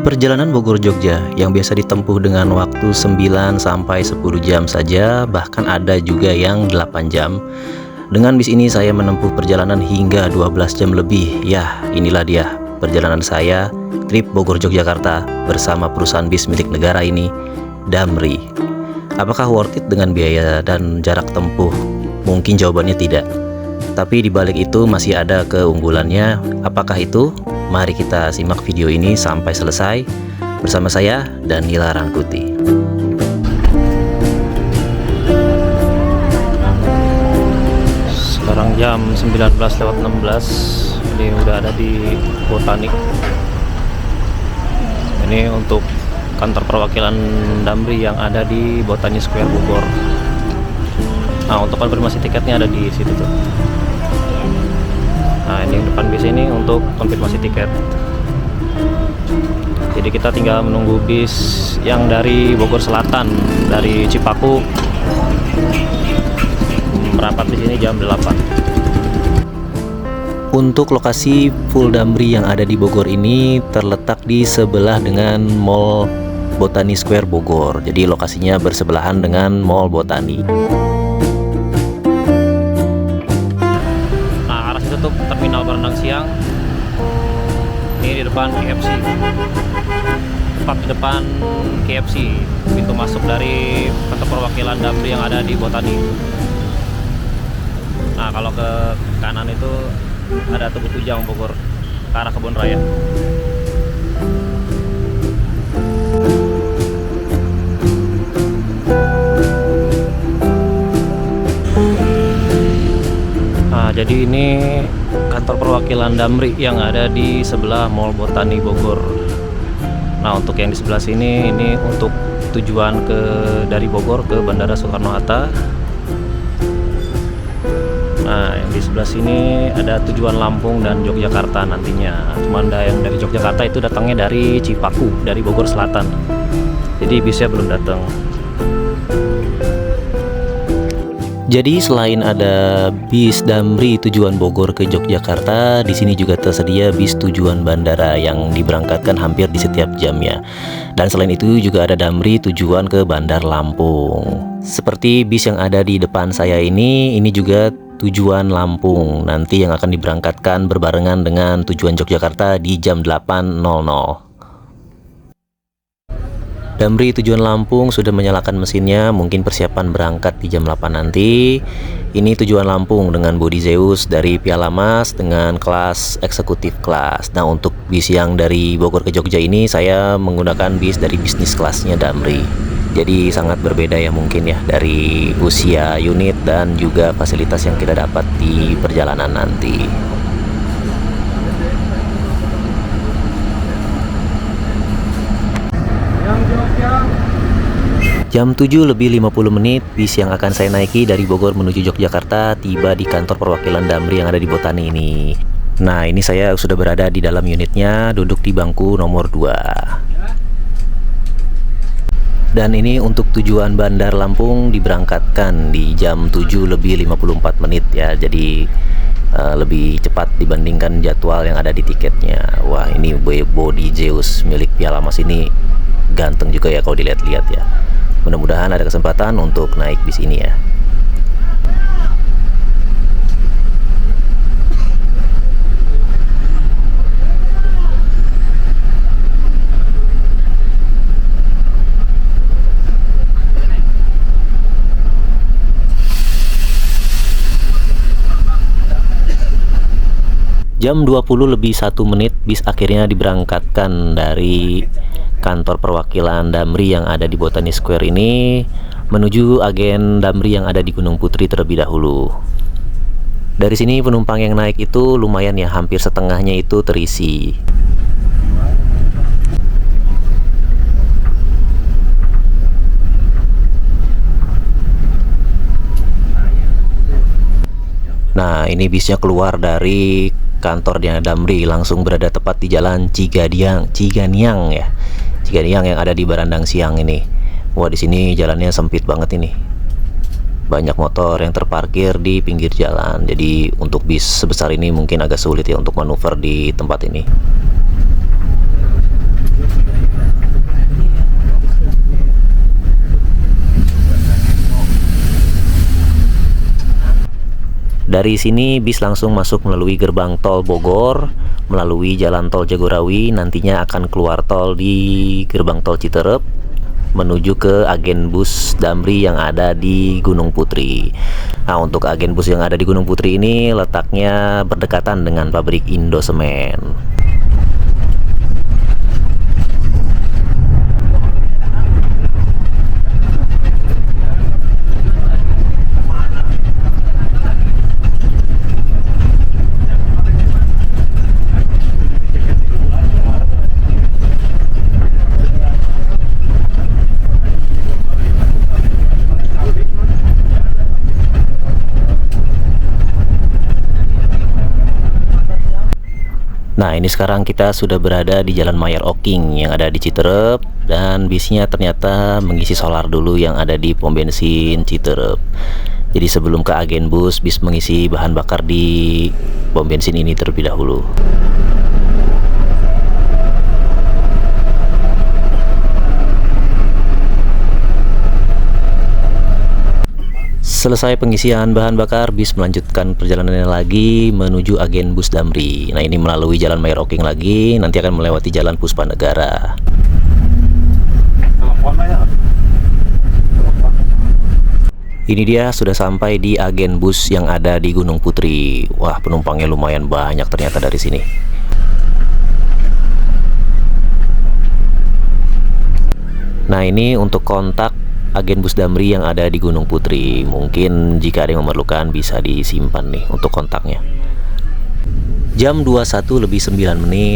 Perjalanan Bogor-Jogja yang biasa ditempuh dengan waktu 9 sampai 10 jam saja, bahkan ada juga yang 8 jam. Dengan bis ini saya menempuh perjalanan hingga 12 jam lebih. Ya, inilah dia perjalanan saya trip Bogor-Yogyakarta bersama perusahaan bis milik negara ini, Damri. Apakah worth it dengan biaya dan jarak tempuh? Mungkin jawabannya tidak. Tapi di balik itu masih ada keunggulannya. Apakah itu? Mari kita simak video ini sampai selesai bersama saya Danila Rangkuti. Sekarang jam 19:16. Ini udah ada di Botanik. Ini untuk kantor perwakilan Damri yang ada di Botani Square Bogor. Nah, untuk konfirmasi tiketnya ada di situ tuh. Nah, ini depan bis ini untuk konfirmasi tiket. Jadi kita tinggal menunggu bis yang dari Bogor Selatan, dari Cipaku, merapat di sini jam 8. Untuk lokasi full Damri yang ada di Bogor ini terletak di sebelah dengan Mall Botani Square Bogor. Jadi lokasinya bersebelahan dengan Mall Botani. Tutup terminal Barendang Siang. Ini di depan KFC, tepat di depan KFC, pintu masuk dari kantor perwakilan Damri yang ada di Botani. Nah, kalau ke kanan itu ada Tugu Tujang Bogor ke arah Kebun Raya. Jadi ini kantor perwakilan Damri yang ada di sebelah Mall Botani Bogor. Nah, untuk yang di sebelah sini ini untuk tujuan dari Bogor ke Bandara Soekarno-Hatta. Nah, yang di sebelah sini ada tujuan Lampung dan Yogyakarta nantinya. Cuman yang dari Yogyakarta itu datangnya dari Cipaku, dari Bogor Selatan. Jadi bisnya belum datang. Jadi selain ada bis Damri tujuan Bogor ke Yogyakarta, di sini juga tersedia bis tujuan bandara yang diberangkatkan hampir di setiap jamnya. Dan selain itu juga ada Damri tujuan ke Bandar Lampung. Seperti bis yang ada di depan saya ini juga tujuan Lampung, nanti yang akan diberangkatkan berbarengan dengan tujuan Yogyakarta di jam 8.00. Damri tujuan Lampung sudah menyalakan mesinnya, mungkin persiapan berangkat di jam 8 nanti. Ini tujuan Lampung dengan bodi Zeus dari Piala Mas dengan kelas eksekutif kelas. Nah, untuk bis yang dari Bogor ke Jogja ini saya menggunakan bis dari bisnis kelasnya Damri. Jadi sangat berbeda ya mungkin ya dari usia unit dan juga fasilitas yang kita dapat di perjalanan nanti. Jam 7:50 bis yang akan saya naiki dari Bogor menuju Yogyakarta tiba di kantor perwakilan Damri yang ada di Botani ini. Nah, ini saya sudah berada di dalam unitnya, duduk di bangku nomor 2. Dan ini untuk tujuan Bandar Lampung diberangkatkan di jam 7:54 ya. Jadi lebih cepat dibandingkan jadwal yang ada di tiketnya. Wah, ini body Zeus milik Piala Mas ini ganteng juga ya kalau dilihat-lihat ya. Mudah-mudahan ada kesempatan untuk naik bis ini ya. Jam 20:01 bis akhirnya diberangkatkan dari kantor perwakilan Damri yang ada di Botani Square ini menuju agen Damri yang ada di Gunung Putri terlebih dahulu. Dari sini penumpang yang naik itu lumayan ya, hampir setengahnya itu terisi. Nah, ini bisnya keluar dari kantornya Damri, langsung berada tepat di jalan Ciganiang ya. Ciganiang yang ada di Barendang Siang ini. Wah, di sini jalannya sempit banget ini. Banyak motor yang terparkir di pinggir jalan. Jadi untuk bis sebesar ini mungkin agak sulit ya untuk manuver di tempat ini. Dari sini bis langsung masuk melalui gerbang tol Bogor, melalui jalan tol Jagorawi, nantinya akan keluar tol di gerbang tol Citerep, menuju ke agen bus Damri yang ada di Gunung Putri. Nah, untuk agen bus yang ada di Gunung Putri ini letaknya berdekatan dengan pabrik Indosemen. Nah, ini sekarang kita sudah berada di Jalan Mayer Oking yang ada di Citerep, dan bisnya ternyata mengisi solar dulu yang ada di pom bensin Citerep. Jadi sebelum ke agen bus, bis mengisi bahan bakar di pom bensin ini terlebih dahulu. Selesai pengisian bahan bakar, bis melanjutkan perjalanannya lagi menuju agen bus Damri. Nah, ini melalui Jalan Mayer Oking lagi, nanti akan melewati Jalan Puspanegara. Ini dia sudah sampai di agen bus yang ada di Gunung Putri. Wah, penumpangnya lumayan banyak ternyata dari sini. Nah, ini untuk kontak agen bus Damri yang ada di Gunung Putri. Mungkin jika ada yang memerlukan bisa disimpan nih untuk kontaknya. Jam 21:09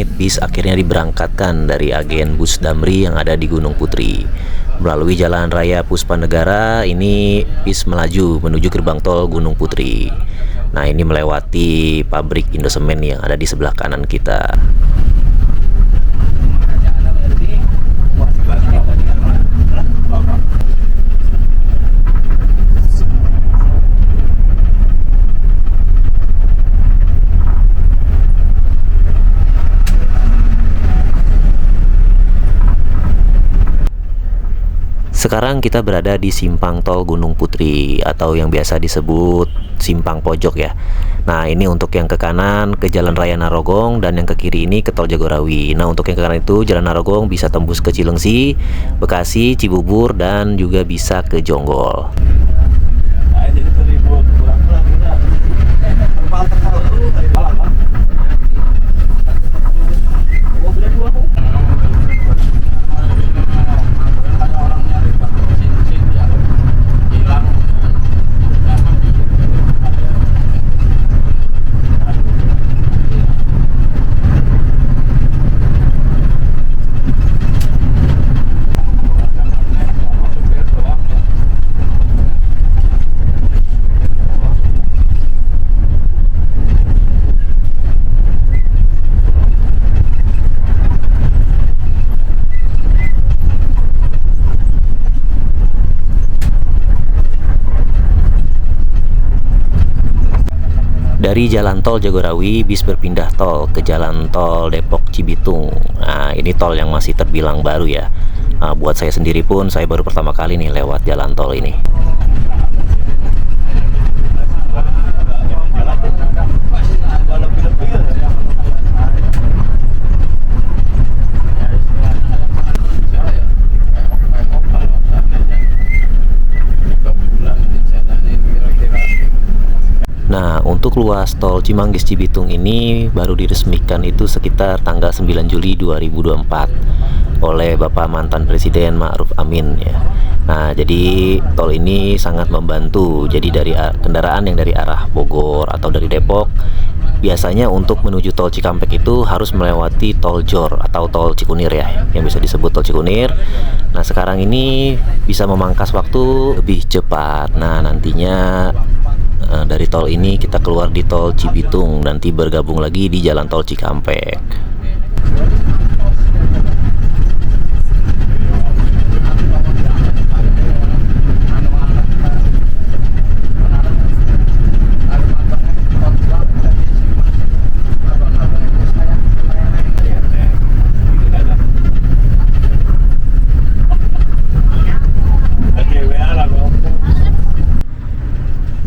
bis akhirnya diberangkatkan dari agen bus Damri yang ada di Gunung Putri. Melalui Jalan Raya Puspanegara, ini bis melaju menuju gerbang tol Gunung Putri. Nah, ini melewati pabrik Indosemen yang ada di sebelah kanan kita. Sekarang kita berada di simpang tol Gunung Putri atau yang biasa disebut simpang pojok ya. Nah, ini untuk yang ke kanan ke Jalan Raya Narogong, dan yang ke kiri ini ke tol Jagorawi. Nah, untuk yang ke kanan itu Jalan Narogong bisa tembus ke Cilengsi, Bekasi, Cibubur, dan juga bisa ke Jonggol. Dari jalan tol Jagorawi, bis berpindah tol ke jalan tol Depok Cibitung. Nah, ini tol yang masih terbilang baru ya. Nah, buat saya sendiri pun, saya baru pertama kali nih lewat jalan tol ini. Nah, untuk ruas tol Cimanggis Cibitung ini baru diresmikan itu sekitar tanggal 9 Juli 2024 oleh Bapak mantan Presiden Ma'ruf Amin ya. Nah, jadi tol ini sangat membantu. Jadi dari kendaraan yang dari arah Bogor atau dari Depok, biasanya untuk menuju tol Cikampek itu harus melewati tol Jor atau tol Cikunir ya, yang bisa disebut tol Cikunir. Nah, sekarang ini bisa memangkas waktu lebih cepat. Nah, nantinya dari tol ini kita keluar di tol Cibitung, nanti bergabung lagi di jalan tol Cikampek.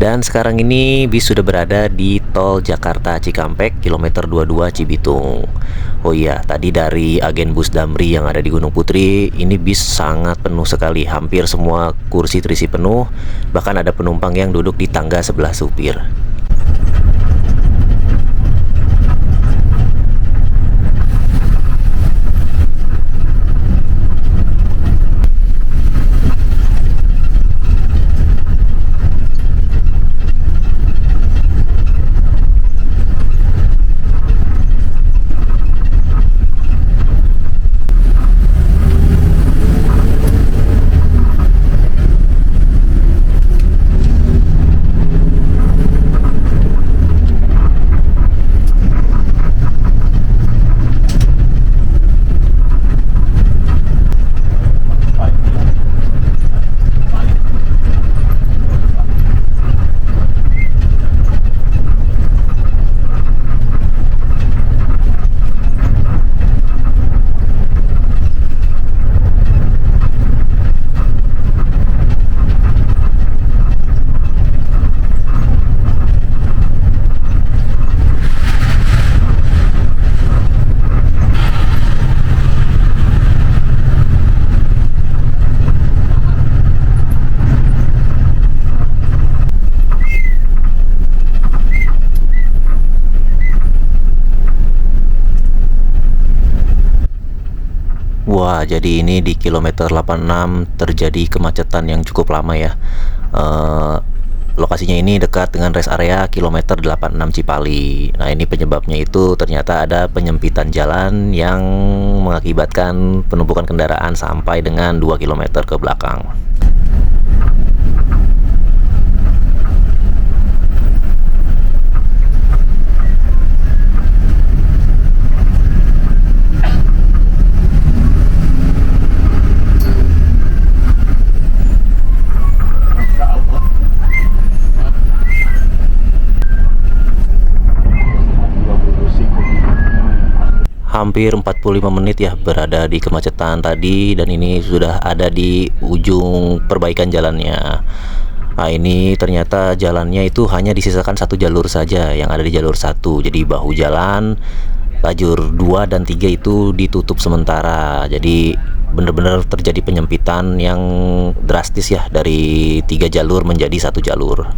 Dan sekarang ini bis sudah berada di tol Jakarta Cikampek, kilometer 22 Cibitung. Oh iya, tadi dari agen bus Damri yang ada di Gunung Putri, ini bis sangat penuh sekali. Hampir semua kursi terisi penuh, bahkan ada penumpang yang duduk di tangga sebelah supir. Wah, jadi ini di kilometer 86 terjadi kemacetan yang cukup lama ya. Lokasinya ini dekat dengan rest area kilometer 86 Cipali. Nah, ini penyebabnya itu ternyata ada penyempitan jalan yang mengakibatkan penumpukan kendaraan sampai dengan 2 km ke belakang. Hampir 45 menit ya berada di kemacetan tadi, dan ini sudah ada di ujung perbaikan jalannya. Nah, ini ternyata jalannya itu hanya disisakan satu jalur saja yang ada di jalur 1. Jadi bahu jalan lajur 2 dan 3 itu ditutup sementara. Jadi benar-benar terjadi penyempitan yang drastis ya, dari 3 jalur menjadi 1 jalur.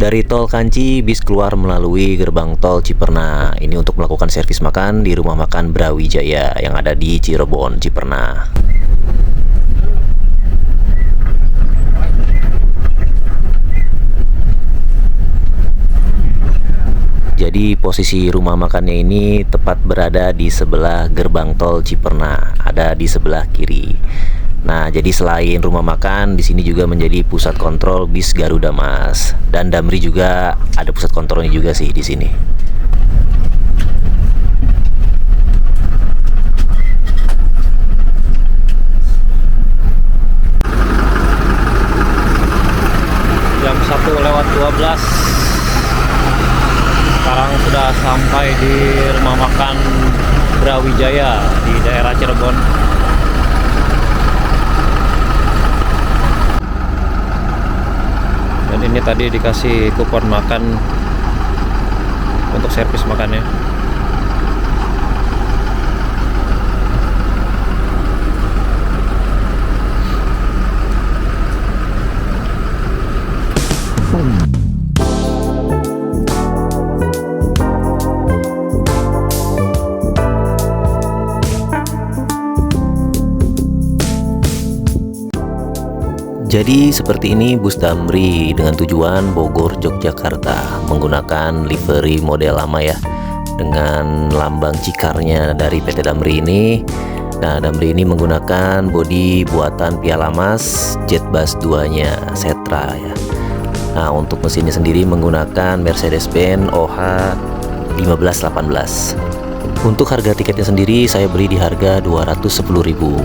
Dari tol Kanci, bis keluar melalui gerbang tol Ciperna. Ini untuk melakukan servis makan di rumah makan Brawijaya yang ada di Cirebon, Ciperna. Jadi posisi rumah makannya ini tepat berada di sebelah gerbang tol Ciperna, ada di sebelah kiri. Nah, jadi selain rumah makan, di sini juga menjadi pusat kontrol bis Garuda Mas. Dan Damri juga ada pusat kontrolnya juga sih di sini. Jam 1 lewat rumah makan Brawijaya di daerah Cirebon. Dan ini tadi dikasih kupon makan untuk servis makannya. Jadi seperti ini bus Damri dengan tujuan Bogor Yogyakarta, menggunakan livery model lama ya, dengan lambang cikarnya dari PT Damri ini. Nah, Damri ini menggunakan bodi buatan Piala Mas Jetbus 2-nya Setra ya. Nah, untuk mesinnya sendiri menggunakan Mercedes-Benz OH 1518. Untuk harga tiketnya sendiri saya beli di harga 210.000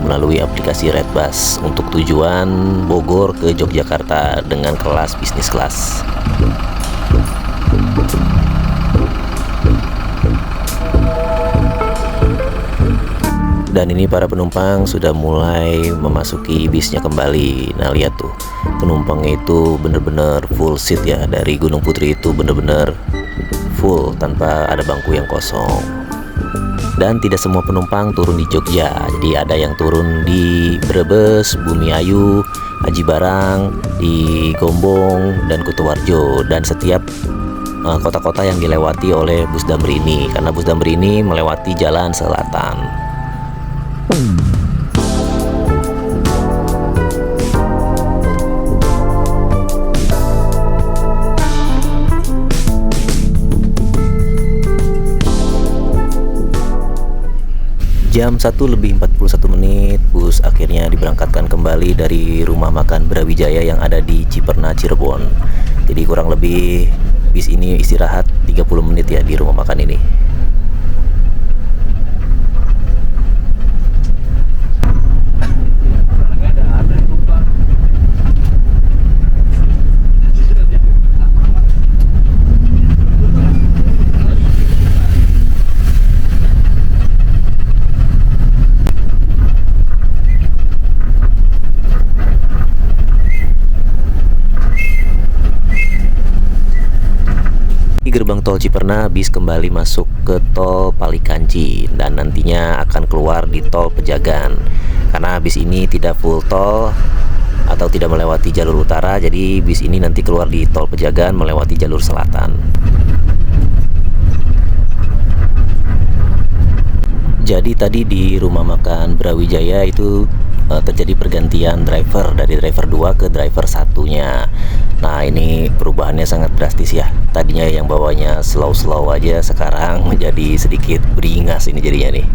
melalui aplikasi Redbus untuk tujuan Bogor ke Yogyakarta dengan kelas bisnis kelas. Dan ini para penumpang sudah mulai memasuki bisnya kembali. Nah, lihat tuh, penumpangnya itu bener-bener full seat ya. Dari Gunung Putri itu bener-bener full tanpa ada bangku yang kosong. Dan tidak semua penumpang turun di Jogja, jadi ada yang turun di Brebes, Bumiayu, Aji Barang, di Gombong, dan Kutoarjo. Dan setiap kota-kota yang dilewati oleh bus Damri ini, karena bus Damri ini melewati jalan selatan. Jam 1:41 bus akhirnya diberangkatkan kembali dari rumah makan Brawijaya yang ada di Ciperna, Cirebon. Jadi kurang lebih bis ini istirahat 30 menit ya di rumah makan ini. Di gerbang tol Ciperna, bis kembali masuk ke tol Palikanci dan nantinya akan keluar di tol Pejagan. Karena bis ini tidak full tol atau tidak melewati jalur utara, jadi bis ini nanti keluar di tol Pejagan melewati jalur selatan. Jadi tadi di rumah makan Brawijaya itu terjadi pergantian driver dari driver 2 ke driver 1-nya. Nah, ini perubahannya sangat drastis ya. Tadinya yang bawanya slow-slow aja, sekarang menjadi sedikit beringas ini jadinya nih.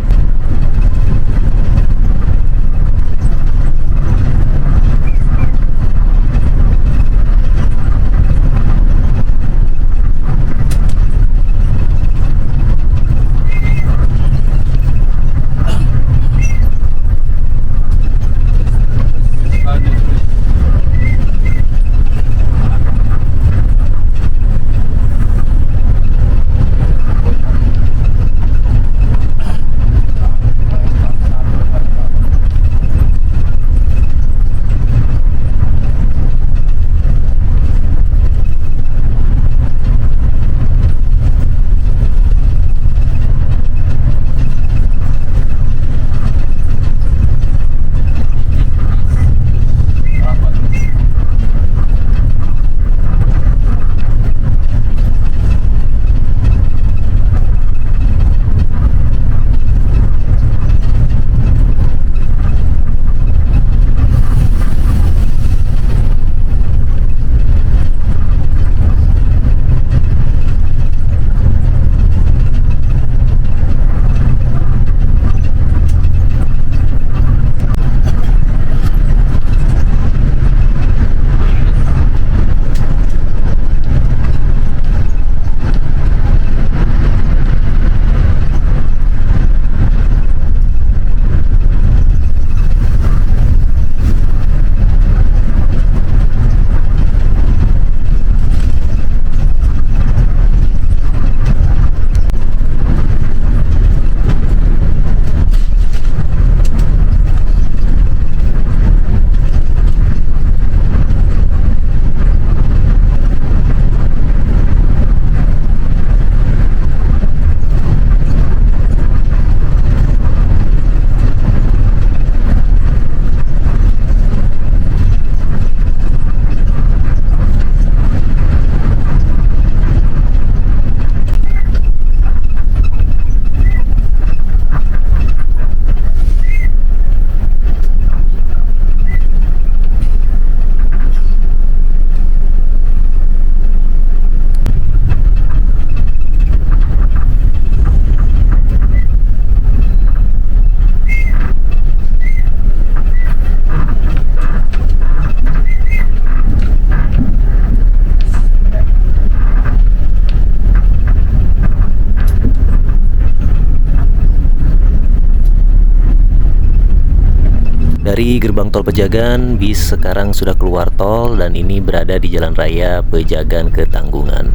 Dari gerbang tol Pejagan, bis sekarang sudah keluar tol dan ini berada di Jalan Raya Pejagan ke Tanggungan.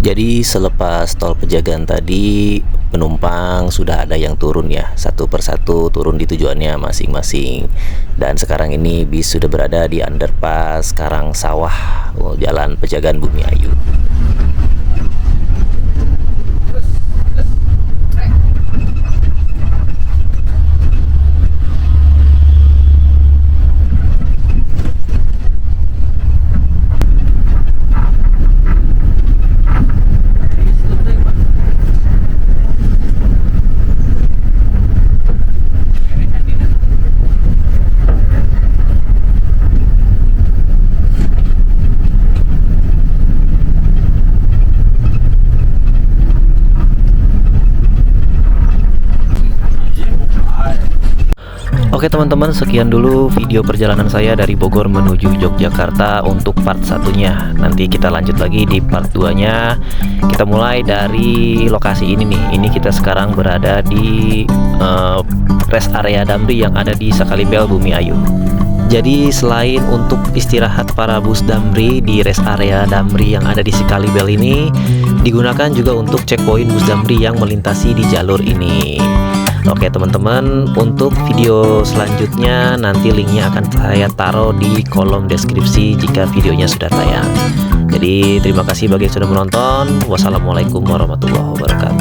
Jadi selepas tol Pejagan tadi, penumpang sudah ada yang turun ya, satu persatu turun di tujuannya masing-masing. Dan sekarang ini bis sudah berada di underpass Karangsawah, Jalan Pejagan Bumi Ayu. Oke teman-teman, sekian dulu video perjalanan saya dari Bogor menuju Yogyakarta untuk part satunya. Nanti kita lanjut lagi di part 2 nya. Kita mulai dari lokasi ini nih. Ini kita sekarang berada di rest area Damri yang ada di Sakalibel Bumi Ayu. Jadi selain untuk istirahat para bus Damri di rest area Damri yang ada di Sakalibel ini, digunakan juga untuk checkpoint bus Damri yang melintasi di jalur ini. Oke teman-teman, untuk video selanjutnya nanti linknya akan saya taruh di kolom deskripsi jika videonya sudah tayang. Jadi terima kasih bagi yang sudah menonton. Wassalamualaikum warahmatullahi wabarakatuh.